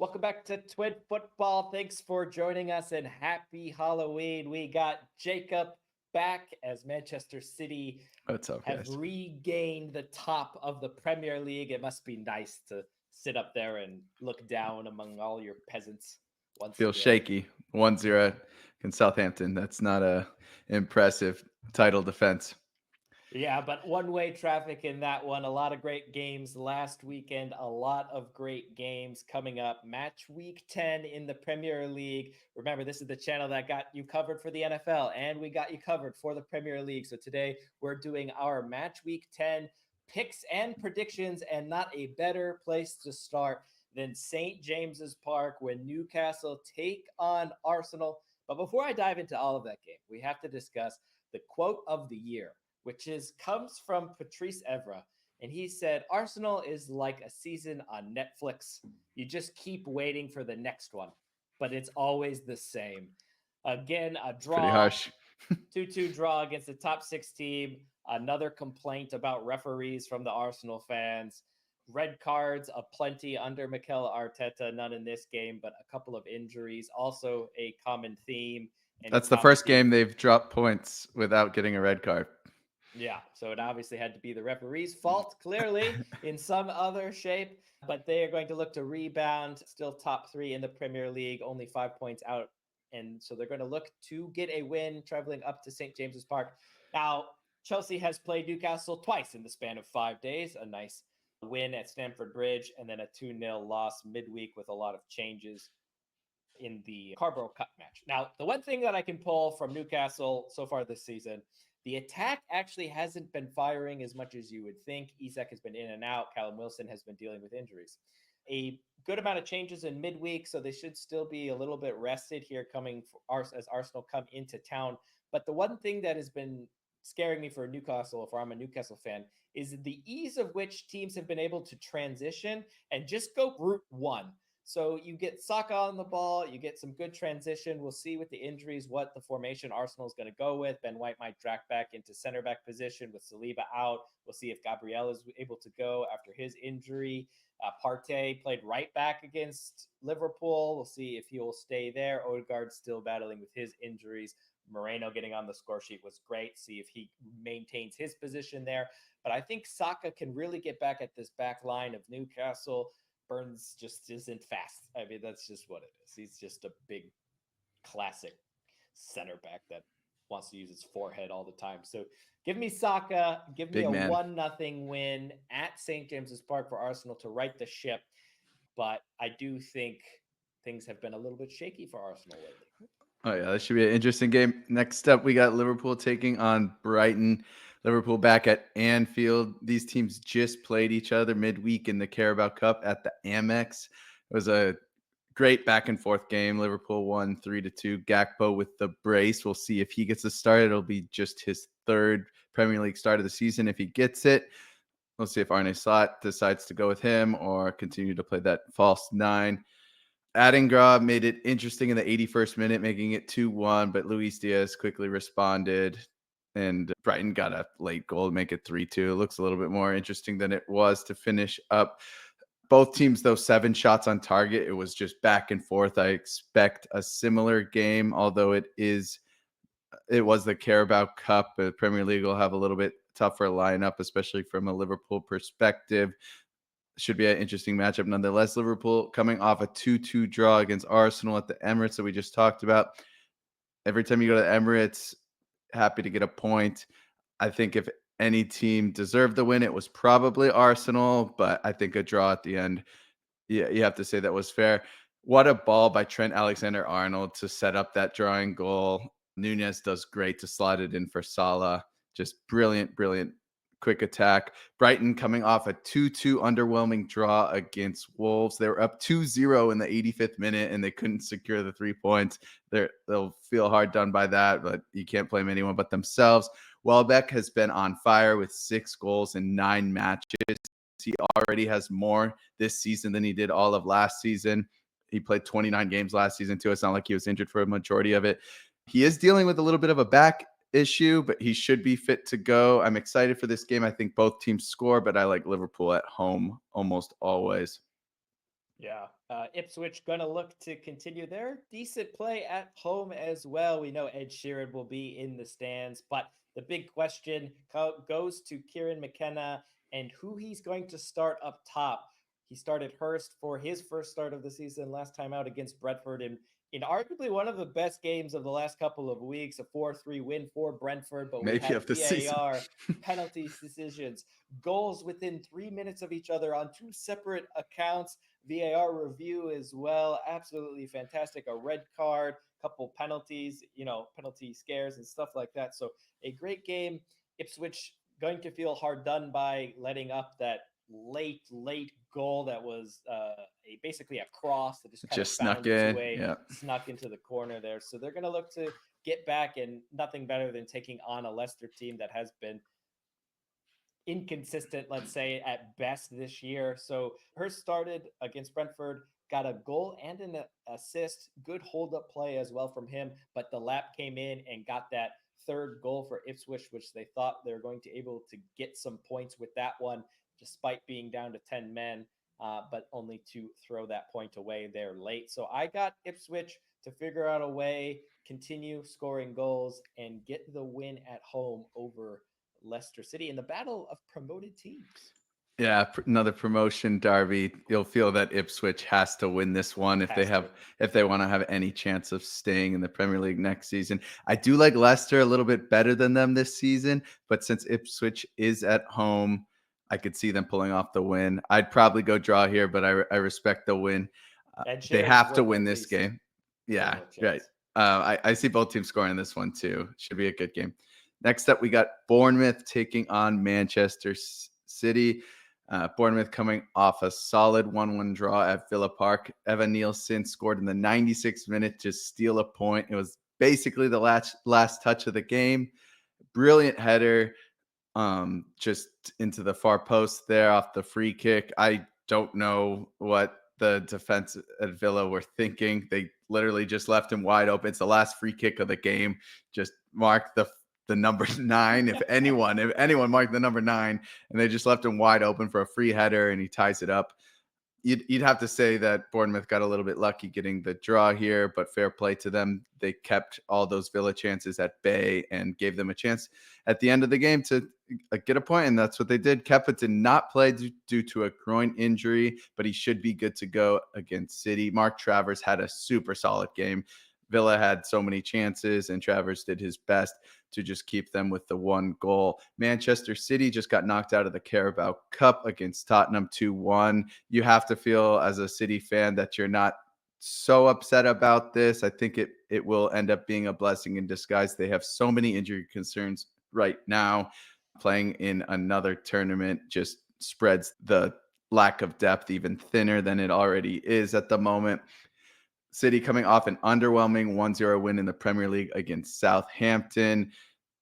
Welcome back to Twin Football. Thanks for joining us and happy Halloween. We got Jacob back as Manchester City What's up, have guys? regained the top of the Premier League. It must be nice to sit up there and look down among all your peasants once Feels again. shaky. 1-0 against Southampton. That's not a impressive title defense. Yeah, but one-way traffic in that one. A lot of great games last weekend. A lot of great games coming up. Match week 10 in the Premier League. Remember, this is the channel that got you covered for the NFL, and we got you covered for the Premier League. So today we're doing our match week 10 picks and predictions, and not a better place to start than St. James's Park when Newcastle take on Arsenal. But before I dive into all of that game, we have to discuss the quote of the year, which is comes from Patrice Evra. And he said, Arsenal is like a season on Netflix. You just keep waiting for the next one, but it's always the same. Again, a Pretty draw, harsh. 2-2 draw against the top six team. Another complaint about referees from the Arsenal fans. Red cards aplenty under Mikel Arteta, none in this game, but a couple of injuries. Also a common theme. And That's it's the first obviously, game they've dropped points without getting a red card. yeah, so it obviously had to be the referee's fault, clearly, in some other shape. But they are going to look to rebound, still top three in the Premier League, only 5 points out. And so they're going to look to get a win traveling up to St. James's Park. Now, Chelsea has played Newcastle twice in the span of 5 days. A nice win at Stamford Bridge, and then a 2-0 loss midweek with a lot of changes in the Carabao Cup match. Now, the one thing that I can pull from Newcastle so far this season, the attack actually hasn't been firing as much as you would think. Isak has been in and out. Callum Wilson has been dealing with injuries. A good amount of changes in midweek, so they should still be a little bit rested here coming for as Arsenal come into town. But the one thing that has been scaring me for Newcastle, if I'm a Newcastle fan, is the ease of which teams have been able to transition and just go route one. So you get Saka on the ball, you get some good transition. We'll see with the injuries what the formation Arsenal is going to go with. Ben White might drag back into center back position with Saliba out. We'll see if Gabriel is able to go after his injury. Partey played right back against Liverpool. We'll see if he will stay there. Odegaard still battling with his injuries. Moreno getting on the score sheet was great. See if he maintains his position there. But I think Saka can really get back at this back line of Newcastle. Burns just isn't fast. I mean, that's just what it is. He's just a big classic center back that wants to use his forehead all the time. So give me Saka, give me Big a man. 1-0 win at St. James's Park for Arsenal to right the ship. But I do think things have been a little bit shaky for Arsenal lately. Oh, yeah, that should be an interesting game. Next up, we got Liverpool taking on Brighton. Liverpool back at Anfield. These teams just played each other midweek in the Carabao Cup at the Amex. It was a great back and forth game. Liverpool won 3-2. Gakpo with the brace. We'll see if he gets a start. It'll be just his third Premier League start of the season if he gets it. We'll see if Arne Slot decides to go with him or continue to play that false nine. Adingra made it interesting in the 81st minute, making it 2-1, but Luis Diaz quickly responded, and Brighton got a late goal to make it 3-2. It looks a little bit more interesting than it was to finish up. Both teams, though, 7 shots on target. It was just back and forth. I expect a similar game, although it was the Carabao Cup. The Premier League will have a little bit tougher lineup, especially from a Liverpool perspective. Should be an interesting matchup nonetheless. Liverpool coming off a 2-2 draw against Arsenal at the Emirates that we just talked about. Every time you go to the Emirates, happy to get a point. I think if any team deserved the win, it was probably Arsenal, but I think a draw at the end, yeah, you have to say that was fair. What a ball by Trent Alexander-Arnold to set up that drawing goal. Nunez does great to slot it in for Salah. Just brilliant, brilliant quick attack. Brighton coming off a 2-2 underwhelming draw against Wolves. They were up 2-0 in the 85th minute, and they couldn't secure the 3 points. They'll feel hard done by that, but you can't blame anyone but themselves. Welbeck has been on fire with 6 goals in 9 matches. He already has more this season than he did all of last season. He played 29 games last season, too. It's not like he was injured for a majority of it. He is dealing with a little bit of a back issue, but he should be fit to go. I'm excited for this game. I think both teams score, but I like Liverpool at home almost always. Yeah. Ipswich going to look to continue their decent play at home as well. We know Ed Sheeran will be in the stands, but the big question goes to Kieran McKenna and who he's going to start up top. He started Hurst for his first start of the season last time out against Brentford in arguably one of the best games of the last couple of weeks, a 4-3 win for Brentford, but we Maybe had of the season. VAR, penalties, decisions, goals within 3 minutes of each other on two separate accounts. VAR review as well. Absolutely fantastic. A red card, couple penalties, penalty scares and stuff like that. So a great game. Ipswich going to feel hard done by letting up that late goal that was basically a cross that just kind of Just snuck found its in. way, Yeah. snuck into the corner there. So they're going to look to get back, and nothing better than taking on a Leicester team that has been inconsistent, let's say, at best this year. So Hurst started against Brentford, got a goal and an assist. Good hold up play as well from him. But the lap came in and got that third goal for Ipswich, which they thought they were going to able to get some points with that one, despite being down to 10 men, but only to throw that point away there late. So I got Ipswich to figure out a way, continue scoring goals, and get the win at home over Leicester City in the battle of promoted teams. Yeah, another promotion derby. You'll feel that Ipswich has to win this one if they Has to. have if they want to have any chance of staying in the Premier League next season. I do like Leicester a little bit better than them this season, but since Ipswich is at home, I could see them pulling off the win. I'd probably go draw here, but I respect the win. Ed They Sheeran's have to worth win at this least game. one Yeah, more right. chance. I see both teams scoring this one too. Should be a good game. Next up, we got Bournemouth taking on Manchester City. Bournemouth coming off a solid 1-1 draw at Villa Park. Evan Nielsen scored in the 96th minute to steal a point. It was basically the last touch of the game. Brilliant header, just into the far post there off the free kick. I don't know what the defense at Villa were thinking. They literally just left him wide open. It's the last free kick of the game. Just mark the number 9. If anyone marked the number 9, and they just left him wide open for a free header, and he ties it up. You'd have to say that Bournemouth got a little bit lucky getting the draw here, but fair play to them. They kept all those Villa chances at bay and gave them a chance at the end of the game to get a point, and that's what they did. Kepa did not play due to a groin injury, but he should be good to go against City. Mark Travers had a super solid game. Villa had so many chances, and Travers did his best to just keep them with the one goal. Manchester City just got knocked out of the Carabao Cup against Tottenham 2-1. You have to feel as a City fan that you're not so upset about this. I think it will end up being a blessing in disguise. They have so many injury concerns right now. Playing in another tournament just spreads the lack of depth even thinner than it already is at the moment. City coming off an underwhelming 1-0 win in the Premier League against Southampton.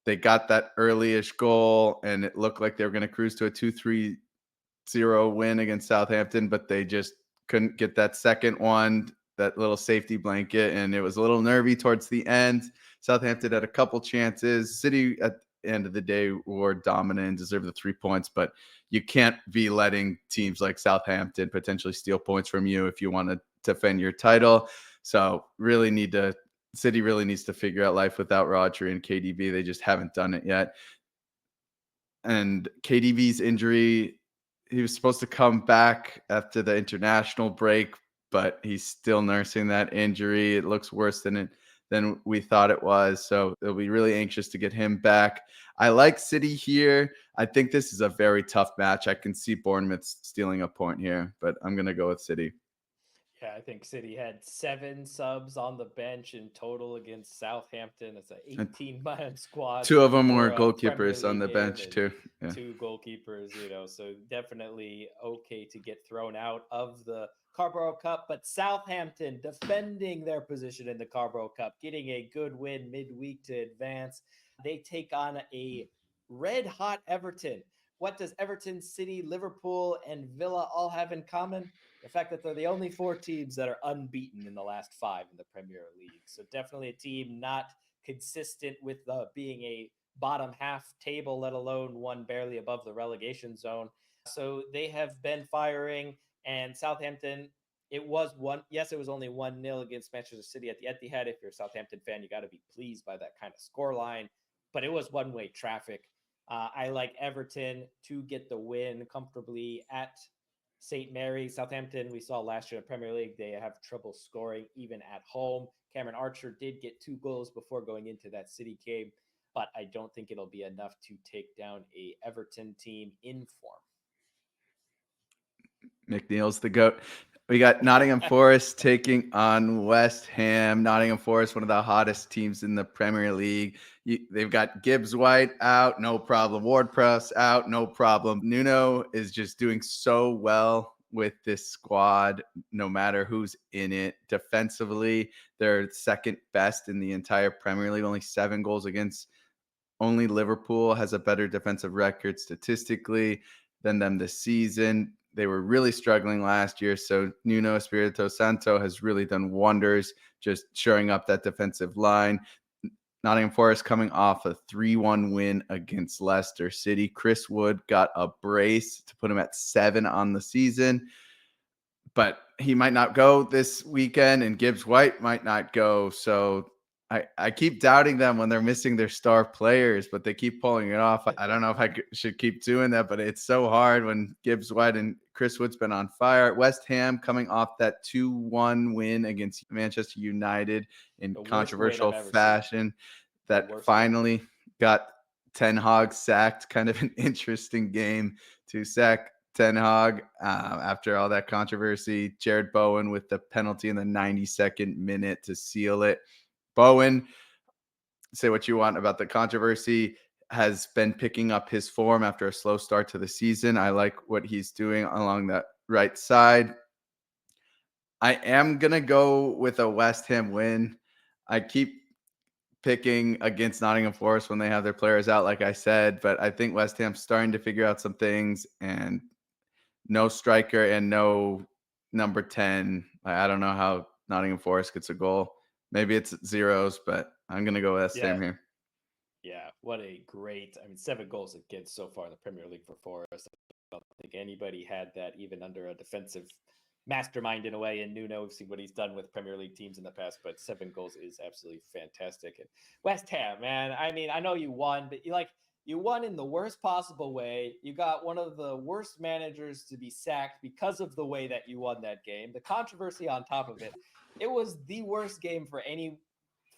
They got that early-ish goal, and it looked like they were going to cruise to a 2-3-0 win against Southampton, but they just couldn't get that second one, that little safety blanket, and it was a little nervy towards the end. Southampton had a couple chances. City, at the end of the day, were dominant and deserved the 3 points, but you can't be letting teams like Southampton potentially steal points from you if you want to defend your title. So City really needs to figure out life without Rodri and KDB. They just haven't done it yet. And KDB's injury, he was supposed to come back after the international break, but he's still nursing that injury. It looks worse than we thought it was. So they'll be really anxious to get him back. I like City here. I think this is a very tough match. I can see Bournemouth stealing a point here, but I'm going to go with City. Yeah, I think City had 7 subs on the bench in total against Southampton. It's an And 18-man squad 2 of them for were a Premier goalkeepers on League the game bench and too. Yeah. 2 goalkeepers, so definitely okay to get thrown out of the Carabao Cup. But Southampton defending their position in the Carabao Cup, getting a good win midweek to advance. They take on a red-hot Everton. What does Everton, City, Liverpool, and Villa all have in common? The fact that they're the only 4 teams that are unbeaten in the last 5 in the Premier League. So definitely a team not consistent with being a bottom half table, let alone one barely above the relegation zone. So they have been firing, and Southampton It was one. Yes, it was only 1-0 against Manchester City at the Etihad. If you're a Southampton fan, you got to be pleased by that kind of score line. But it was one-way traffic. I like Everton to get the win comfortably at St. Mary's. Southampton, we saw last year in the Premier League, they have trouble scoring even at home. Cameron Archer did get 2 goals before going into that City game, but I don't think it'll be enough to take down a Everton team in form. McNeil's the GOAT. We got Nottingham Forest taking on West Ham. Nottingham Forest, one of the hottest teams in the Premier League. They've got Gibbs White out, no problem. Ward-Prowse out, no problem. Nuno is just doing so well with this squad, no matter who's in it. Defensively, they're second best in the entire Premier League, only 7 goals against. Only Liverpool has a better defensive record statistically than them this season. They were really struggling last year, so Nuno Espirito Santo has really done wonders, just shoring up that defensive line. Nottingham Forest coming off a 3-1 win against Leicester City. Chris Wood got a brace to put him at 7 on the season, but he might not go this weekend, and Gibbs White might not go, so I keep doubting them when they're missing their star players, but they keep pulling it off. I don't know if I should keep doing that, but it's so hard when Gibbs White and Chris Wood's been on fire. West Ham coming off that 2-1 win against Manchester United in controversial fashion that finally got Ten Hag sacked. Kind of an interesting game to sack Ten Hag after all that controversy. Jared Bowen with the penalty in the 92nd minute to seal it. Bowen, say what you want about the controversy, has been picking up his form after a slow start to the season. I like what he's doing along that right side. I am going to go with a West Ham win. I keep picking against Nottingham Forest when they have their players out, like I said, but I think West Ham's starting to figure out some things, and no striker and no number 10. I don't know how Nottingham Forest gets a goal. Maybe it's zeros, but I'm going to go West Ham here. Yeah, what a great, 7 goals against so far in the Premier League for Forest. I don't think anybody had that, even under a defensive mastermind in a way. And Nuno, we've seen what he's done with Premier League teams in the past, but 7 goals is absolutely fantastic. And West Ham, man, I know you won, but you won in the worst possible way. You got one of the worst managers to be sacked because of the way that you won that game. The controversy on top of it, it was the worst game for any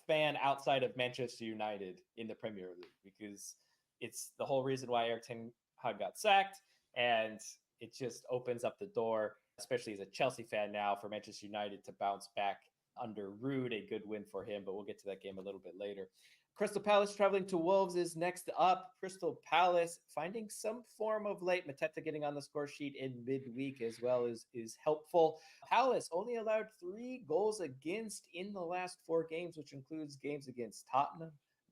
fan outside of Manchester United in the Premier League, because it's the whole reason why Everton got sacked, and it just opens up the door, especially as a Chelsea fan now, for Manchester United to bounce back under Rude. A good win for him, but we'll get to that game a little bit later. Crystal Palace traveling to Wolves is next up. Crystal Palace finding some form of late. Mateta getting on the score sheet in midweek as well is helpful. Palace only allowed 3 goals against in the last 4 games, which includes games against Tottenham,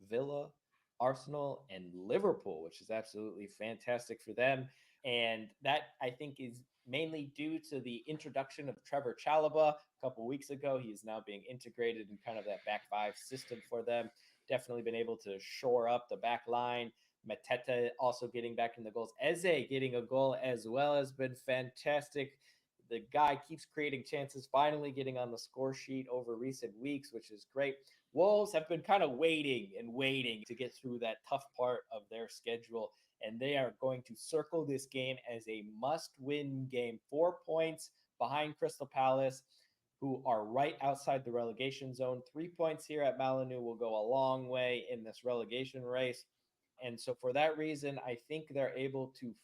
Villa, Arsenal, and Liverpool, which is absolutely fantastic for them. And that, I think, is mainly due to the introduction of Trevor Chalobah a couple weeks ago. He is now being integrated in kind of that back 5 system for them. Definitely been able to shore up the back line. Mateta also getting back in the goals. Eze getting a goal as well has been fantastic. The guy keeps creating chances, finally getting on the score sheet over recent weeks, which is great. Wolves have been kind of waiting to get through that tough part of their schedule, and they are going to circle this game as a must-win game. 4 points behind Crystal Palace, who are right outside the relegation zone. 3 points here at Malinu will go a long way in this relegation race. And so for that reason, I think they're able to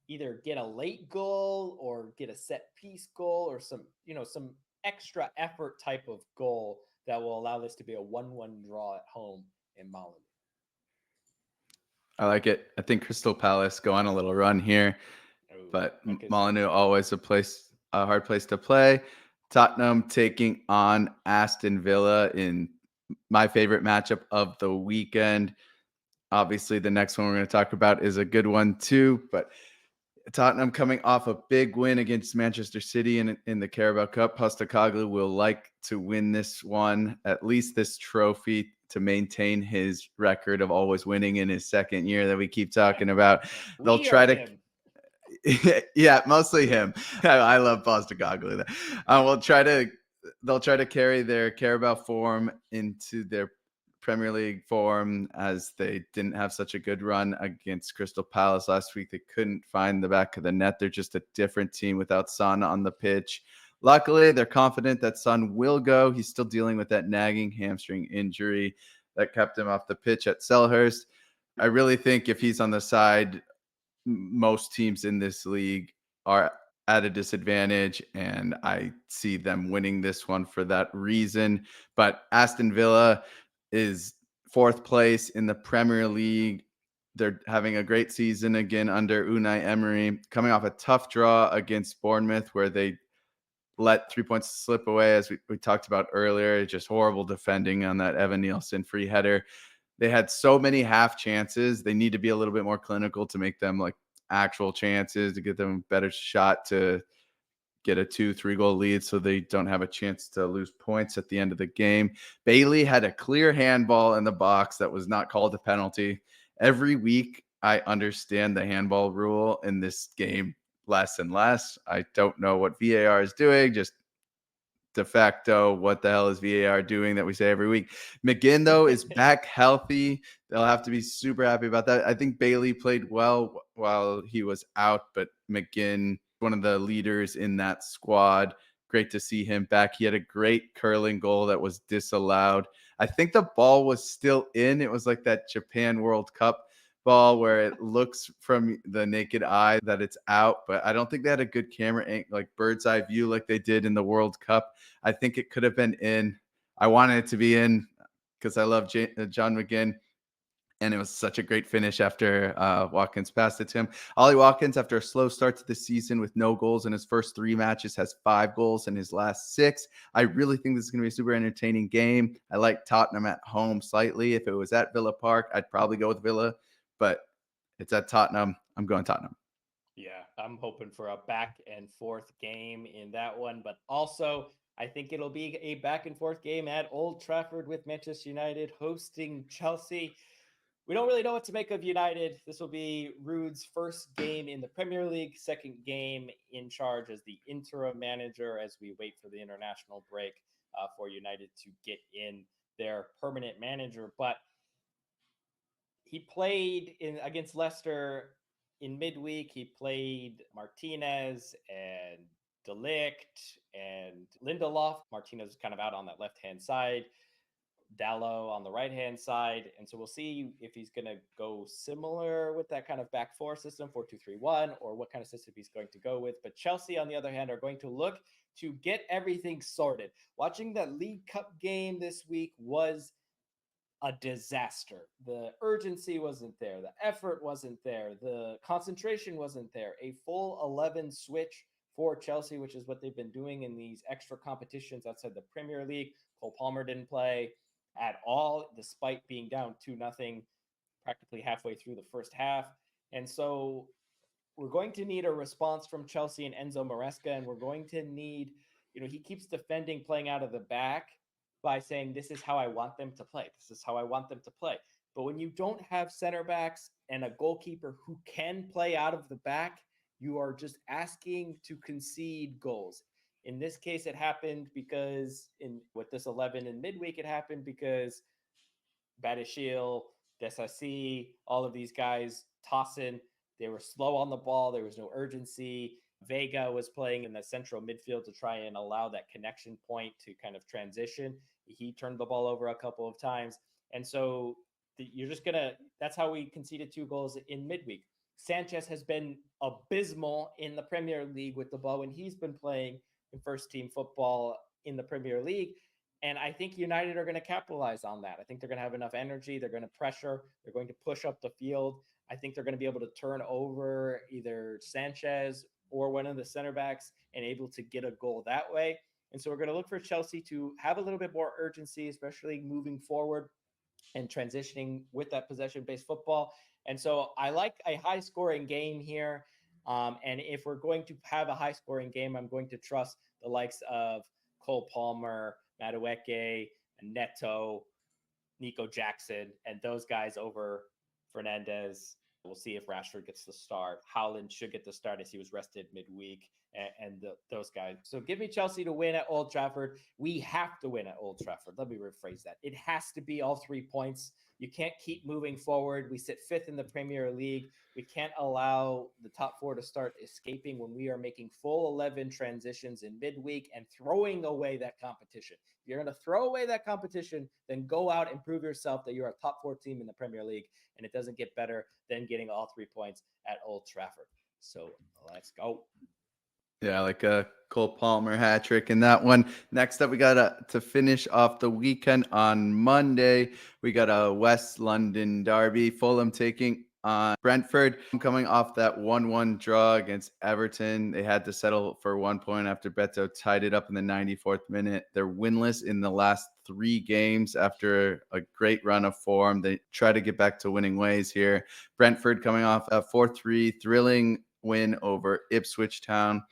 either get a late goal or get a set piece goal or some extra effort type of goal that will allow this to be a 1-1 draw at home in Malinu. I like it. I think Crystal Palace go on a little run here, but Molyneux always a hard place to play. Tottenham taking on Aston Villa in my favorite matchup of the weekend. Obviously, the next one we're going to talk about is a good one too, but Tottenham coming off a big win against Manchester City in the Carabao Cup. Postecoglou will like to win this one, at least this trophy, to maintain his record of always winning in his second year that we keep talking about. They'll try to Yeah, mostly him. I love Postecoglou. They'll try to carry their Carabao form into their Premier League form, as they didn't have such a good run against Crystal Palace last week. They couldn't find the back of the net. They're just a different team without Son on the pitch. Luckily, they're confident that Son will go. He's still dealing with that nagging hamstring injury that kept him off the pitch at Selhurst. I really think if he's on the side, most teams in this league are at a disadvantage, and I see them winning this one for that reason. But Aston Villa is fourth place in the Premier League. They're having a great season again under Unai Emery, coming off a tough draw against Bournemouth, where they let 3 points slip away, as we talked about earlier. Just horrible defending on that Evan Nielsen free header. They had so many half chances. They need to be a little bit more clinical to make them like actual chances, to get them a better shot to get a 2-3 goal lead, so they don't have a chance to lose points at the end of the game. Bailey had a clear handball in the box that was not called a penalty. Every week, I understand the handball rule in this game less and less. I don't know what VAR is doing. Just de facto, what the hell is VAR doing that we say every week? McGinn, though, is back healthy. They'll have to be super happy about that. I think Bailey played well while he was out, but McGinn, one of the leaders in that squad. Great to see him back. He had a great curling goal that was disallowed. I think the ball was still in. It was like that Japan World Cup ball where it looks from the naked eye that it's out, but I don't think they had a good camera like bird's eye view like they did in the World Cup. I think it could have been in. I wanted it to be in because I love John McGinn, and it was such a great finish after Watkins passed it to him. Ollie Watkins, after a slow start to the season with no goals in his first 3 matches, has 5 goals in his last 6. I really think this is going to be a super entertaining game. I like Tottenham at home slightly. If it was at Villa Park, I'd probably go with Villa, but it's at Tottenham. I'm going Tottenham. Yeah, I'm hoping for a back and forth game in that one, but also I think it'll be a back and forth game at Old Trafford with Manchester United hosting Chelsea. We don't really know what to make of United. This will be Ruud's first game in the Premier League, second game in charge as the interim manager, as we wait for the international break for United to get in their permanent manager. But he played in against Leicester in midweek. He played Martinez and Delict and Lindelof. Martinez was kind of out on that left-hand side, Dallo on the right-hand side. And so we'll see if he's going to go similar with that kind of back four system, 4-2-3-1, or what kind of system he's going to go with. But Chelsea, on the other hand, are going to look to get everything sorted. Watching that League Cup game this week was a disaster. The urgency wasn't there. The effort wasn't there. The concentration wasn't there. A full 11 switch for Chelsea, which is what they've been doing in these extra competitions outside the Premier League. Cole Palmer didn't play at all, despite being down 2-0 practically halfway through the first half. And so we're going to need a response from Chelsea and Enzo Maresca, and we're going to need, he keeps defending playing out of the back by saying, this is how I want them to play. This is how I want them to play. But when you don't have center backs and a goalkeeper who can play out of the back, you are just asking to concede goals. In this case, it happened because with this 11 in midweek, it happened because Badishil, Desasi, all of these guys tossing. They were slow on the ball. There was no urgency. Vega was playing in the central midfield to try and allow that connection point to kind of transition. He turned the ball over a couple of times. And so you're just going to, that's how we conceded 2 goals in midweek. Sanchez has been abysmal in the Premier League with the ball when he's been playing in first team football in the Premier League. And I think United are going to capitalize on that. I think they're going to have enough energy. They're going to pressure. They're going to push up the field. I think they're going to be able to turn over either Sanchez or one of the center backs and able to get a goal that way. And so we're going to look for Chelsea to have a little bit more urgency, especially moving forward and transitioning with that possession-based football. And so I like a high-scoring game here. And if we're going to have a high-scoring game, I'm going to trust the likes of Cole Palmer, Madueke, Neto, Nico Jackson, and those guys over Fernandez We'll see if Rashford gets the start. Haaland should get the start as he was rested midweek, and those guys. So give me Chelsea to win at Old Trafford. We have to win at Old Trafford. Let me rephrase that. It has to be all 3 points. You can't keep moving forward. We sit fifth in the Premier League. We can't allow the top four to start escaping when we are making full 11 transitions in midweek and throwing away that competition. If you're going to throw away that competition, then go out and prove yourself that you're a top four team in the Premier League. And it doesn't get better than getting all 3 points at Old Trafford. So let's go. Yeah, like a Cole Palmer hat trick in that one. Next up, we got to finish off the weekend on Monday. We got a West London derby. Fulham taking on Brentford. Coming off that 1-1 draw against Everton. They had to settle for 1 point after Beto tied it up in the 94th minute. They're winless in the last 3 games after a great run of form. They try to get back to winning ways here. Brentford coming off a 4-3 thrilling win over Ipswich Town.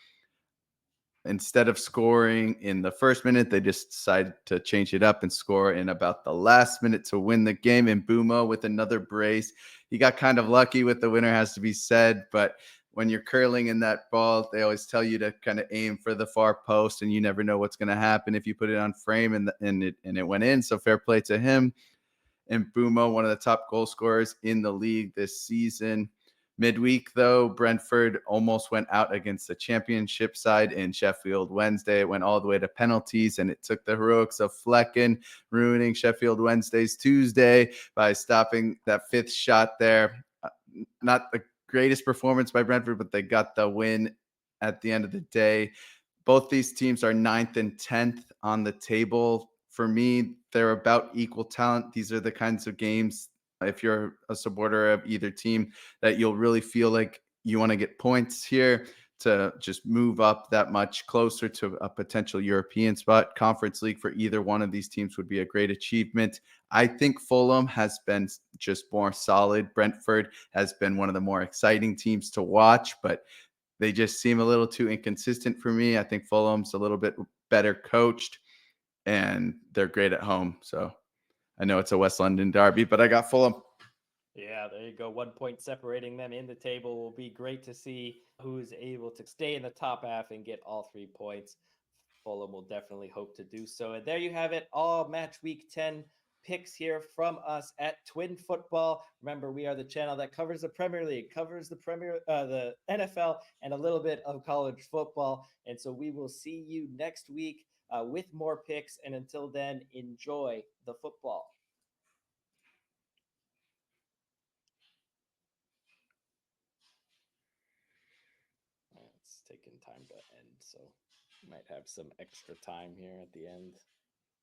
Instead of scoring in the first minute, they just decided to change it up and score in about the last minute to win the game. And Bumo with another brace. He got kind of lucky with the winner, has to be said. But when you're curling in that ball, they always tell you to kind of aim for the far post, and you never know what's going to happen if you put it on frame and it went in. So fair play to him. And Bumo, one of the top goal scorers in the league this season. Midweek, though, Brentford almost went out against the championship side in Sheffield Wednesday. It went all the way to penalties, and it took the heroics of Flecken ruining Sheffield Wednesday's Tuesday by stopping that 5th shot there. Not the greatest performance by Brentford, but they got the win at the end of the day. Both these teams are 9th and 10th on the table. For me, they're about equal talent. These are the kinds of games, if you're a supporter of either team, that you'll really feel like you want to get points here to just move up that much closer to a potential European spot. Conference League for either one of these teams would be a great achievement. I think Fulham has been just more solid. Brentford has been one of the more exciting teams to watch, but they just seem a little too inconsistent for me. I think Fulham's a little bit better coached, and they're great at home. So I know it's a West London derby, but I got Fulham. Yeah, there you go. 1 point separating them in the table. Will be great to see who's able to stay in the top half and get all 3 points. Fulham will definitely hope to do so. And there you have it. All match week 10 picks here from us at Twin Football. Remember, we are the channel that covers the Premier League, covers the NFL, and a little bit of college football. And so we will see you next week with more picks. And until then, enjoy the football. It's taking time to end, so we might have some extra time here at the end.